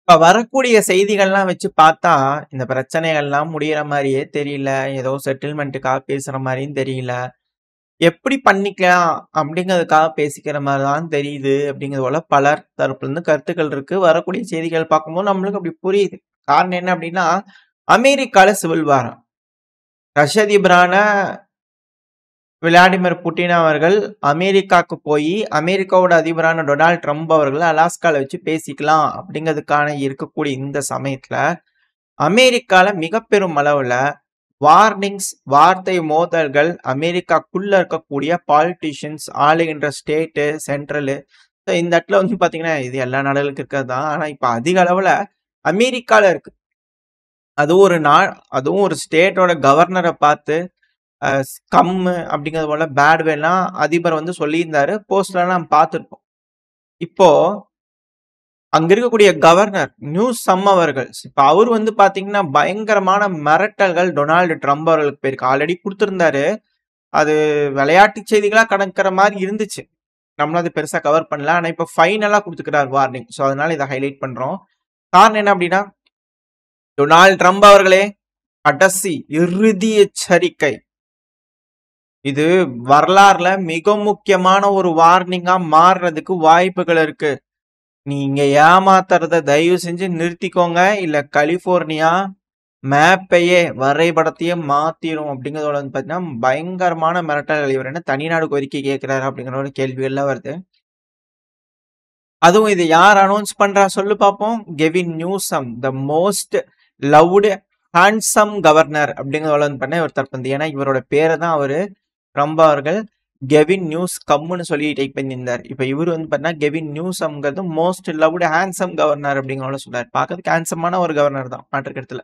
இப்ப வரக்கூடிய செய்திகள்லாம் வச்சு பார்த்தா, இந்த பிரச்சனைகள்லாம் முடியிற மாரியே தெரியல. ஏதோ செட்டில்மென்ட்டுக்காக பேசுற மாரியும் தெரியல. எப்படி பண்ணிக்கலாம் அப்படிங்கிறதுக்காக பேசிக்கிற மாரி தான் தெரியுது. அப்படிங்கிறது போல பலர் தரப்புலருந்து கருத்துக்கள் இருக்கு. வரக்கூடிய செய்திகள் பார்க்கும்போது நம்மளுக்கு அப்படி புரியுது. காரணம் என்ன அப்படின்னா, அமெரிக்கால சிவில் வார். ரஷ்ய அதிபரான விளாடிமிர் புட்டின் அவர்கள் அமெரிக்காக்கு போயி, அமெரிக்காவோட அதிபரான டொனால்ட் ட்ரம்ப் அவர்கள அலாஸ்கால வச்சு பேசிக்கலாம் அப்படிங்கிறதுக்கான இருக்கக்கூடிய இந்த சமயத்துல, அமெரிக்கால மிக பெரும் அளவுல வார்னிங்ஸ், வார்த்தை மோதல்கள் அமெரிக்காக்குள்ள இருக்கக்கூடிய பாலிட்டிஷியன்ஸ், ஆளுகின்ற ஸ்டேட்டு, சென்ட்ரலு இந்த இடத்துல வந்து பார்த்தீங்கன்னா, இது எல்லா நாடுகளுக்கும் இருக்கிறது தான். ஆனா இப்ப அதிக அளவுல அமெரிக்கால இருக்கு. அதுவும் ஒரு அதுவும் ஒரு ஸ்டேட்டோட கவர்னர பார்த்து ஸ்கம்மு அப்படிங்கிறது போல பேட் வேலாம் அதிபர் வந்து சொல்லியிருந்தாரு. போஸ்ட்லாம் நம்ம பார்த்துருப்போம். இப்போ அங்க இருக்கக்கூடிய கவர்னர் நியூசம் அவர்கள் இப்ப அவர் வந்து பாத்தீங்கன்னா பயங்கரமான மிரட்டல்கள் டொனால்டு ட்ரம்ப் அவர்களுக்கு போயிருக்கு. ஆல்ரெடி கொடுத்திருந்தாரு. அது விளையாட்டு செய்திகளா கடக்கிற மாதிரி இருந்துச்சு. நம்மளும் அது பெருசா கவர் பண்ணல. ஆனா இப்ப ஃபைனலா குடுத்துக்கிறார் வார்னிங். சோ அதனால இத ஹைலைட் பண்றோம். காரணம் என்ன அப்படின்னா, டொனால்டு ட்ரம்ப் அவர்களே கடைசி இறுதி எச்சரிக்கை. இது வரலாறுல மிக முக்கியமான ஒரு வார்னிங்கா மாறுறதுக்கு வாய்ப்புகள் இருக்கு. நீங்க ஏமாத்துறத தயவு செஞ்சு நிறுத்திக்கோங்க. இல்ல கலிபோர்னியா மேப்பையே வரைபடத்தையே மாத்திரும் அப்படிங்கிறதோட வந்து பாத்தீங்கன்னா பயங்கரமான மிரட்டல். இவர் என்ன தனிநாடு கோரிக்கை கேட்கிறாரு அப்படிங்கிற ஒரு கேள்விகள்லாம் வருது. அதுவும் இது யார் அனௌன்ஸ் பண்றா சொல்லு பார்ப்போம். Kevin Newsom, the most loved handsome governor அப்படிங்கிறதோட வந்து பண்ண இவர் தற்பந்து. ஏன்னா இவரோட பேரை தான் அவரு ட்ரம்ப் அவர்கள் கெவின் நியூஸ் கம்முன்னு சொல்லி டைப் பண்ணியிருந்தார். இப்ப இவர் வந்து பார்த்தீங்கன்னா கெவின் நியூசம்ங்கிறது மோஸ்ட் லவ்டு ஹேண்ட்சம் கவர்னர் அப்படிங்கிற சொல்றாரு. பார்க்கறதுக்கு ஹேண்ட்சமான ஒரு கவர்னர் தான் மாற்றுக்கருத்துல.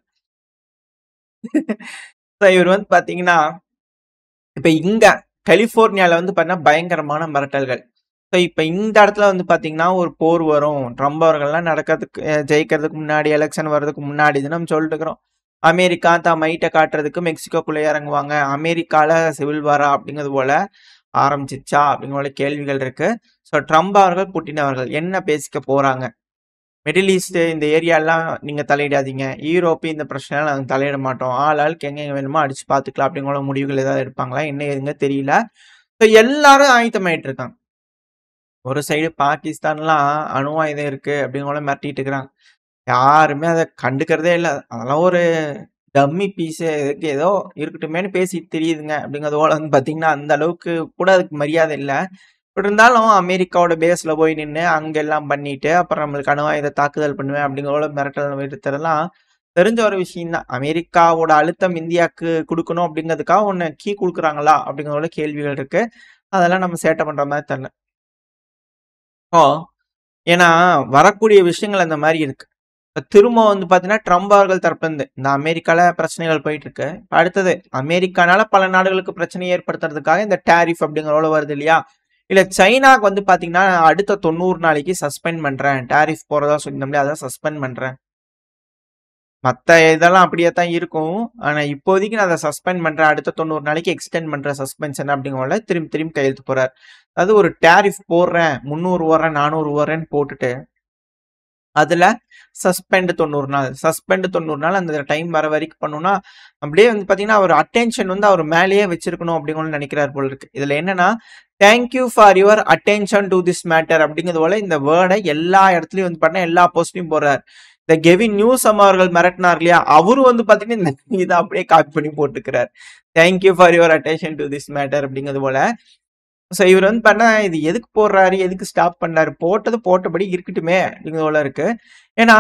இவர் வந்து பாத்தீங்கன்னா இப்ப இங்க கலிபோர்னியால வந்து பாத்தீங்கன்னா பயங்கரமான மிரட்டல்கள். இப்ப இந்த இடத்துல வந்து பாத்தீங்கன்னா ஒரு போர் வரும். ட்ரம்ப் அவர்கள்லாம் நடக்கிறதுக்கு ஜெயிக்கிறதுக்கு முன்னாடி எலெக்ஷன் வர்றதுக்கு முன்னாடி நம்ம சொல்லிட்டு இருக்கிறோம். அமெரிக்கா தான் மைட்ட காட்டுறதுக்கு மெக்சிகோக்குள்ள இறங்குவாங்க. அமெரிக்கால சிவில் வாரா அப்படிங்கிறது போல ஆரம்பிச்சிச்சா அப்படிங்கிற போல கேள்விகள் இருக்கு. ஸோ ட்ரம்ப் அவர்கள் புட்டின் அவர்கள் என்ன பேசிக்க போறாங்க? மிடில் ஈஸ்ட் இந்த ஏரியாலாம் நீங்க தலையிடாதீங்க. யூரோப்பு இந்த பிரச்சனைலாம் நாங்க தலையிட மாட்டோம். ஆளுக்கு எங்க வேணுமோ அடிச்சு பார்த்துக்கலாம் அப்படிங்கிற முடிவுகள் ஏதாவது எடுப்பாங்களா? என்ன ஏதுங்க தெரியல. ஸோ எல்லாரும் ஆயத்தமாயிட்டு இருக்காங்க. ஒரு சைடு பாகிஸ்தான்லாம் அணு ஆயுதம் இருக்கு அப்படிங்கிற மிரட்டிட்டு இருக்கிறாங்க. யாருமே அதை கண்டுக்கிறதே இல்லை. அதெல்லாம் ஒரு டம்மி பீஸு இதுக்கு ஏதோ இருக்கட்டுமேனு பேசிட்டு தெரியுதுங்க அப்படிங்கிறது போல வந்து பார்த்தீங்கன்னா அந்த அளவுக்கு கூட அதுக்கு மரியாதை இல்லை. பட் இருந்தாலும் அமெரிக்காவோட பேஸ்ல போய் நின்று அங்க எல்லாம் பண்ணிட்டு அப்புறம் நம்மளுக்கு அணு ஆயுத தாக்குதல் பண்ணுவேன் அப்படிங்கிற மிரட்டல் விடுத்ததெல்லாம் தெரிஞ்ச ஒரு விஷயம் தான். அமெரிக்காவோட அழுத்தம் இந்தியாவுக்கு கொடுக்கணும் அப்படிங்கிறதுக்காக ஒன்று கீ கொடுக்குறாங்களா அப்படிங்கிற கேள்விகள் இருக்கு. அதெல்லாம் நம்ம சேட்டை பண்ற மாதிரி தெரியல. ஏன்னா வரக்கூடிய விஷயங்கள் அந்த மாதிரி இருக்கு. திரும்ப வந்து பாத்தீங்கன்னா ட்ரம்ப் அவர்கள் தரப்பிலிருந்து இந்த அமெரிக்கால பிரச்சனைகள் போயிட்டு இருக்கு. அடுத்தது அமெரிக்கானால பல நாடுகளுக்கு பிரச்சனை ஏற்படுத்துறதுக்காக இந்த டேரிஃப் அப்படிங்கிற வருது இல்லையா? இல்ல சைனாக்கு வந்து பாத்தீங்கன்னா அடுத்த 90 நாளைக்கு சஸ்பெண்ட் பண்றேன். டேரிஃப் போறதா சொல்லியிருந்தோம்ல, அதான் சஸ்பெண்ட் பண்றேன். மத்த இதெல்லாம் அப்படியே தான் இருக்கும். ஆனா இப்போதைக்கு நான் அதை சஸ்பெண்ட் பண்றேன். அடுத்த 90 நாளைக்கு எக்ஸ்டெண்ட் பண்றேன் சஸ்பென்ஷன் அப்படிங்கிற திரும்பி திரும்பி கையெழுத்து போறாரு. அது ஒரு டேரிஃப் போடுறேன், 300 வர்றேன், 400 வர்றேன்னு போட்டுட்டு அதுல சஸ்பெண்ட் 90 நாள். சஸ்பெண்ட் 90 நாள் அந்த டைம் வர வரைக்கும் பண்ணோம்னா, அப்படியே வந்து பாத்தீங்கன்னா அவர் அட்டென்ஷன் வந்து அவர் மேலேயே வச்சிருக்கணும் அப்படின்னு நினைக்கிறார் போல இருக்கு. இதுல என்னன்னா, thank you for your attention to this matter அப்படிங்கிறது போல இந்த வேர்டை எல்லா இடத்துலயும் வந்து பண்ண எல்லா போஸ்ட்லயும் போடுறாரு. இந்த கெவின் நியூசம் அவர்கள் மிரட்டினார் இல்லையா, அவரு வந்து பாத்தீங்கன்னா இதை அப்படியே காப்பி பண்ணி போட்டுக்கிறார். Thank you for your attention to this matter அப்படிங்கிறது போல. ஸோ இவர் வந்து பண்ணா இது எதுக்கு போடுறாரு, எதுக்கு ஸ்டாப் பண்ணாரு, போட்டது போட்டபடி இருக்கட்டுமே அப்படிங்கிறதுல இருக்கு. ஏன்னா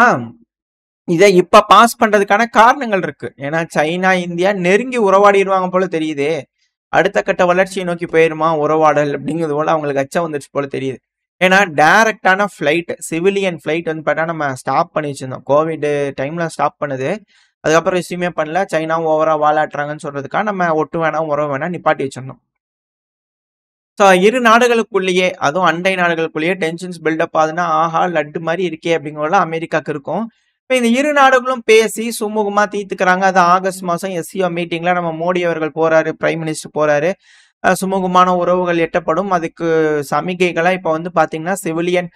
இதை இப்ப பாஸ் பண்றதுக்கான காரணங்கள் இருக்கு. ஏன்னா சைனா இந்தியா நெருங்கி உறவாடிடுவாங்க போல தெரியுது. அடுத்த கட்ட வளர்ச்சியை நோக்கி போயிருமா உறவாடல் அப்படிங்கிறது போல அவங்களுக்கு அச்சம் வந்துச்சு போல தெரியுது. ஏன்னா டைரக்டான ஃபிளைட், சிவிலியன் ஃபிளைட் வந்து பார்த்தா நம்ம ஸ்டாப் பண்ணி வச்சிருந்தோம். கோவிட் டைம்ல ஸ்டாப் பண்ணுது. அதுக்கப்புறம் ரிசீவ்மே பண்ணல. சைனாவும் ஓவரா வாலாட்டுறாங்கன்னு சொல்றதுக்காக நம்ம ஒட்டு வேணாம் உறவு வேணாம் நிப்பாட்டி வச்சிருந்தோம். ஸோ இரு நாடுகளுக்குள்ளேயே அதுவும் அண்டை நாடுகளுக்குள்ளேயே டென்ஷன்ஸ் பில்டப் ஆகுதுன்னா ஆஹா லட்டு மாதிரி இருக்கே அப்படிங்கிறத அமெரிக்காவுக்கு இருக்கும். இப்போ இந்த இரு நாடுகளும் பேசி சுமூகமா தீர்த்துக்கிறாங்க. அது ஆகஸ்ட் மாசம் எஸ்சிஓ மீட்டிங்ல நம்ம மோடி அவர்கள் போறாரு, பிரைம் மினிஸ்டர் போறாரு. சுமூகமான உறவுகள் எட்டப்படும். அதுக்கு சமிகைகளா இப்ப வந்து பாத்தீங்கன்னா சிவிலியன்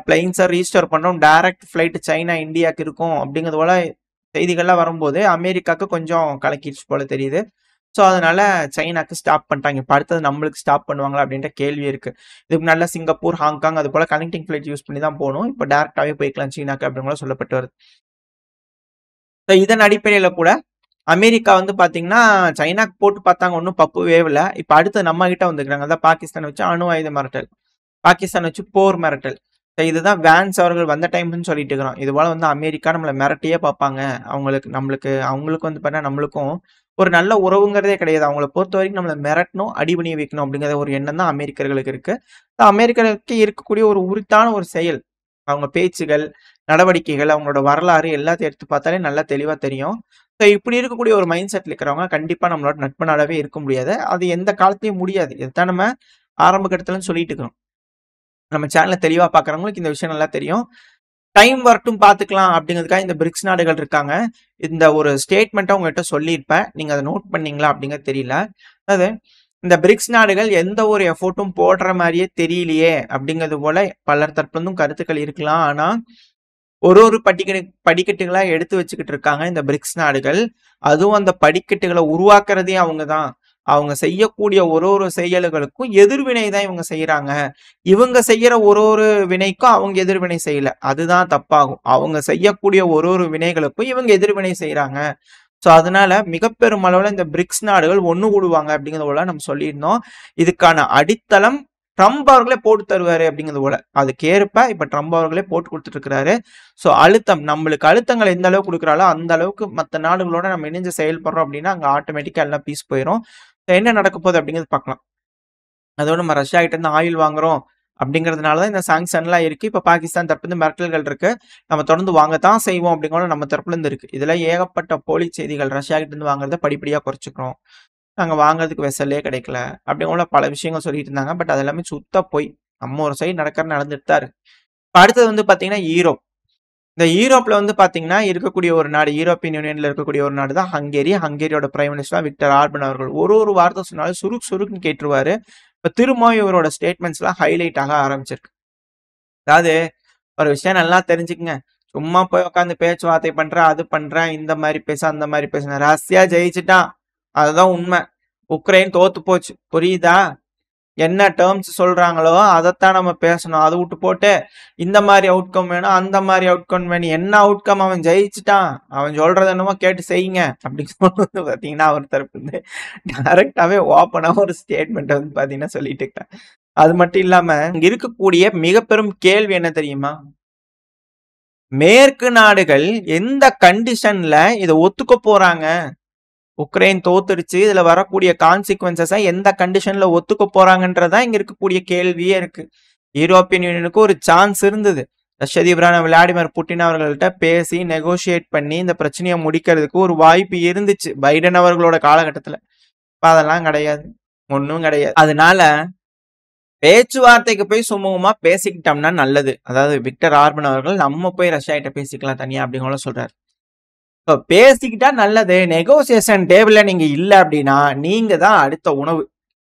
பிளைன்ஸை ரீஸ்டோர் பண்றோம், டைரக்ட் ஃபிளைட் சைனா இந்தியாவுக்கு இருக்கும் அப்படிங்கிறது போல செய்திகள்லாம் வரும்போது அமெரிக்காவுக்கு கொஞ்சம் கலக்கிடுச்சு போல தெரியுது. ஸோ அதனால சைனாக்கு ஸ்டாப் பண்ணிட்டாங்க. இப்போ அடுத்தது நம்மளுக்கு ஸ்டாப் பண்ணுவாங்களா அப்படின்ற கேள்வி இருக்கு. இதுக்கு நல்லா சிங்கப்பூர், ஹாங்காங் அது போல கனெக்டிங் ஃபிளைட் யூஸ் பண்ணி தான் போகணும். இப்போ டேரக்டாவே போய்க்கலாம் சீனாக்கு அப்படிங்கிற சொல்லப்பட்டு வருது. ஸோ இதன் அடிப்படையில கூட அமெரிக்கா வந்து பாத்தீங்கன்னா சைனாக்கு போட்டு பார்த்தாங்க, ஒன்றும் பப்பு வேவல. இப்போ அடுத்து நம்ம கிட்ட வந்துக்கிறாங்க. அதான் பாகிஸ்தான் வச்சு அணு ஆயுத மிரட்டல், பாகிஸ்தான் வச்சு போர் மிரட்டல். இதுதான் வேன்ஸ் அவர்கள் வந்த டைம்னு சொல்லிட்டு இருக்கிறோம். இது போல வந்து அமெரிக்கா நம்மளை மிரட்டியே பார்ப்பாங்க. அவங்களுக்கு வந்து பார்த்தா நம்மளுக்கும் ஒரு நல்ல உறவுங்கிறதே கிடையாது. அவங்கள பொறுத்த வரைக்கும் நம்மளை மிரட்டணும், அடிபணிய வைக்கணும் அப்படிங்கிற ஒரு எண்ணம் தான் அமெரிக்கர்களுக்கு இருக்கு. அமெரிக்கர்களுக்கு இருக்கக்கூடிய ஒரு உரித்தான ஒரு செயல், அவங்க பேச்சுகள், நடவடிக்கைகள், அவங்களோட வரலாறு எல்லாத்தையும் எடுத்து பார்த்தாலே நல்லா தெளிவா தெரியும். ஸோ இப்படி இருக்கக்கூடிய ஒரு மைண்ட் செட்ல இருக்கிறவங்க கண்டிப்பா நம்மளோட நட்பு நாடாவே இருக்க முடியாது. அது எந்த காலத்தையும் முடியாது. இதுதான் நம்ம ஆரம்ப கட்டத்துலன்னு சொல்லிட்டு இருக்கிறோம். நம்ம சேனலை தெளிவா பாக்குறவங்களுக்கு இந்த விஷயம் நல்லா தெரியும். டைம் வரட்டும் பாத்துக்கலாம் அப்படிங்கிறதுக்காக இந்த பிரிக்ஸ் நாடுகள் இருக்காங்க. இந்த ஒரு ஸ்டேட்மெண்ட்டை உங்ககிட்ட சொல்லியிருப்பேன். நீங்க அதை நோட் பண்ணீங்களா அப்படிங்கிறது தெரியல. அதாவது இந்த பிரிக்ஸ் நாடுகள் எந்த ஒரு எஃபோர்ட்டும் போடுற மாதிரியே தெரியலையே அப்படிங்கிறது போல பலர் தரப்புலருந்தும் கருத்துக்கள் இருக்கலாம். ஆனா ஒரு படிக்கட்டுகளா எடுத்து வச்சுக்கிட்டு இருக்காங்க இந்த பிரிக்ஸ் நாடுகள். அதுவும் அந்த படிக்கட்டுகளை உருவாக்குறதே அவங்க தான். அவங்க செய்யக்கூடிய ஒரு செயல்களுக்கும் எதிர்வினை தான் இவங்க செய்யறாங்க. இவங்க செய்யற ஒரு வினைக்கும் அவங்க எதிர்வினை செய்யல, அதுதான் தப்பாகும். அவங்க செய்யக்கூடிய ஒரு வினைகளுக்கும் இவங்க எதிர்வினை செய்யறாங்க. ஸோ அதனால மிக பெரும் அளவுல இந்த பிரிக்ஸ் நாடுகள் ஒண்ணு கூடுவாங்க அப்படிங்கிறது போல நம்ம சொல்லியிருந்தோம். இதுக்கான அடித்தளம் ட்ரம்ப் அவர்களே போட்டு தருவாரு அப்படிங்கிறது போல. அதுக்கேற்ப இப்ப ட்ரம்ப் அவர்களே போட்டு கொடுத்துட்டு இருக்கிறாரு. ஸோ நம்மளுக்கு அழுத்தங்கள் எந்த அளவுக்கு கொடுக்குறாலோ அந்த அளவுக்கு மற்ற நாடுகளோட நம்ம இணைஞ்சு செயல்படுறோம் அப்படின்னா அங்க ஆட்டோமேட்டிக்கா எல்லாம் பீஸ் போயிடும். என்ன நடக்க போகுது அப்படிங்கிறது பார்க்கலாம். அதோட நம்ம ரஷ்யா கிட்ட இருந்து ஆயில் வாங்குறோம் அப்படிங்கிறதுனாலதான் இந்த சாங்ஷன்லாம் இருக்கு. இப்ப பாகிஸ்தான் தரப்புல இருந்து மிரட்டல்கள் இருக்கு. நம்ம தொடர்ந்து வாங்கத்தான் செய்வோம் அப்படிங்கிற நம்ம தரப்புல இருந்து இருக்கு. இதுல ஏகப்பட்ட போலி செய்திகள். ரஷ்யா கிட்ட இருந்து வாங்குறத படிப்படியா குறைச்சிக்கிறோம், நாங்க வாங்குறதுக்கு வெசல்லே கிடைக்கல அப்படிங்கிற பல விஷயங்கள் சொல்லிட்டு இருந்தாங்க. பட் அது எல்லாமே சுத்த போய் நம்ம ஒரு சைடு நடந்துட்டு தான் இருக்கு. அடுத்தது வந்து பாத்தீங்கன்னா யூரோப். இந்த யூரோப்ல வந்து பாத்தீங்கன்னா இருக்கக்கூடிய ஒரு நாடு, யூரோப்பியன் யூனியன்ல இருக்கக்கூடிய ஒரு நாடு தான் ஹங்கேரி. ஹங்கேரியோட பிரைம் மினிஸ்டர் விக்டர் ஆர்பன் அவர்கள் ஒரு வார்த்தை சொன்னாலும் சுருக்குன்னு கேட்டுருவாரு. இப்ப திரும்பவும் இவரோட ஸ்டேட்மெண்ட்ஸ் எல்லாம் ஹைலைட் ஆக ஆரம்பிச்சிருக்கு. அதாவது ஒரு விஷயம் நல்லா தெரிஞ்சுக்குங்க. சும்மா போய் உட்காந்து பேச்சுவார்த்தை பண்றேன், அது பண்றேன், இந்த மாதிரி பேச அந்த மாதிரி பேசுறேன். ரஷ்யா ஜெயிச்சுட்டான், அதுதான் உண்மை. உக்ரைன் தோத்து போச்சு, புரியுதா? என்ன டேர்ம்ஸ் சொல்றாங்களோ அதைத்தான் நம்ம பேசணும். அதை விட்டு போட்டு இந்த மாதிரி அவுட்கம் வேணும், அந்த மாதிரி அவுட்கம் வேணும். என்ன அவுட்கம்? அவன் ஜெயிச்சுட்டான், அவன் சொல்றது என்னமோ கேட்டு செய்யுங்க அப்படின்னு சொல்றது பாத்தீங்கன்னா அவர் தரப்பு வந்து டைரக்டாவே ஓப்பனா ஒரு ஸ்டேட்மெண்ட் வந்து பாத்தீங்கன்னா சொல்லிட்டு இருக்கேன். அது மட்டும் இல்லாம இங்க இருக்கக்கூடிய மிக பெரும் கேள்வி என்ன தெரியுமா? மேற்கு நாடுகள் எந்த கண்டிஷன்ல இதை ஒத்துக்க போறாங்க? உக்ரைன் தோத்துருச்சு, இதுல வரக்கூடிய கான்சிக்வன்சஸை எந்த கண்டிஷன்ல ஒத்துக்க போறாங்கன்றதா இங்க இருக்கக்கூடிய கேள்வியே இருக்கு. யூரோப்பியன் யூனியனுக்கு ஒரு சான்ஸ் இருந்தது. ரஷ்ய அதிபரான விளாடிமிர் புட்டின் அவர்கள்ட்ட பேசி நெகோசியேட் பண்ணி இந்த பிரச்சனையை முடிக்கிறதுக்கு ஒரு வாய்ப்பு இருந்துச்சு பைடன் அவர்களோட காலகட்டத்துல. அதெல்லாம் கிடையாது, ஒன்றும் கிடையாது. அதனால பேச்சுவார்த்தைக்கு போய் சுமூகமா பேசிக்கிட்டோம்னா நல்லது. அதாவது விக்டர் ஆர்பன் அவர்கள் நம்ம போய் ரஷ்யா கிட்ட பேசிக்கலாம் தனியா அப்படிங்கிற சொல்றாரு. பேசிக்கிட்டா நல்லது. நெகோசியேஷன் டேபிள்ல நீங்க இல்ல அப்படின்னா நீங்க தான் அடுத்த உணவு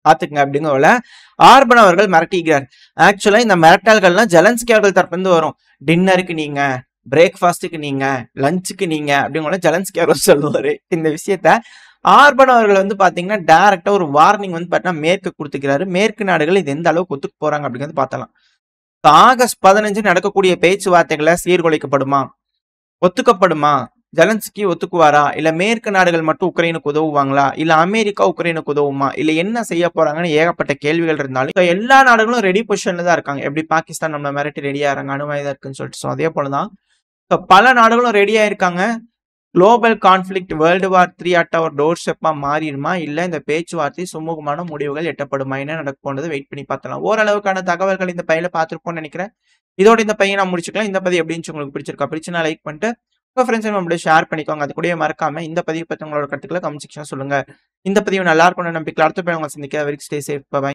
பாத்துக்கங்க அப்படிங்கிற ஆர்பன் அவர்கள் மிரட்டிக்கிறார். ஆக்சுவலா இந்த மிரட்டல்கள்லாம் ஜெலன்ஸ்கி அவர்கள் தரப்பிலிருந்து வரும். டின்னருக்கு நீங்க, பிரேக்ஃபாஸ்டுக்கு நீங்க, லஞ்சுக்கு நீங்க அப்படிங்கிற ஜெலன்ஸ்கி அவர்கள் சொல்லுவாரு. இந்த விஷயத்த ஆர்பன் அவர்கள் வந்து பாத்தீங்கன்னா டைரக்டா ஒரு வார்னிங் வந்து பாத்தீங்கன்னா மேற்கு கொடுத்துக்கிறாரு. மேற்கு நாடுகள் இது எந்த அளவுக்கு ஒத்துக்கு போறாங்க அப்படிங்கிறது பார்த்தலாம். ஆகஸ்ட் 15 நடக்கக்கூடிய பேச்சுவார்த்தைகளை சீர்குலைக்கப்படுமா, ஒத்துக்கப்படுமா? ஜெலன்ஸ்கி ஒத்துக்குவாரா? இல்ல மேற்கு நாடுகள் மட்டும் உக்ரைனுக்கு உதவுவாங்களா? இல்ல அமெரிக்கா உக்ரைனுக்கு உதவுமா? இல்ல என்ன செய்ய போறாங்கன்னு ஏகப்பட்ட கேள்விகள் இருந்தாலும் எல்லா நாடுகளும் ரெடி பொசிஷன்ல தான் இருக்காங்க. எப்படி பாகிஸ்தான் நம்ம மிரட்டி ரெடியாகிறாங்க, அணுவாயுதம் இருக்குன்னு சொல்லிட்டு. அதே போலதான் பல நாடுகளும் ரெடியா இருக்காங்க. Global conflict world war 3 at our door ஸ்டெப்பா மாறிடுமா? இல்ல இந்த பேச்சுவார்த்தை சுமூகமான முடிவுகள் எட்டப்படுமா? என்ன நடக்க போனது வெயிட் பண்ணி பார்த்தலாம். ஓரளவுக்கான தகவல்கள் இந்த பையில பார்த்துருப்போம்னு நினைக்கிறேன். இதோட இந்த பையன் நான் முடிச்சுக்கலாம். இந்த பதிவு எப்படி உங்களுக்கு பிடிச்சிருக்கா? பிடிச்சுனா லைக் பண்ணிட்டு உங்க ஃப்ரெண்ட்ஸ் நம்மளுடைய ஷேர் பண்ணிக்கோங்க. அது கூட மறக்காம இந்த பதிவு பத்தி உங்களோட கருத்துக்களை கமெண்ட் செக்ஷன் சொல்லுங்க. இந்த பதிவு நல்லா இருக்கும் நம்பிக்கை. அடுத்த போய் உங்களை சந்திக்க. Very stay safe. பை.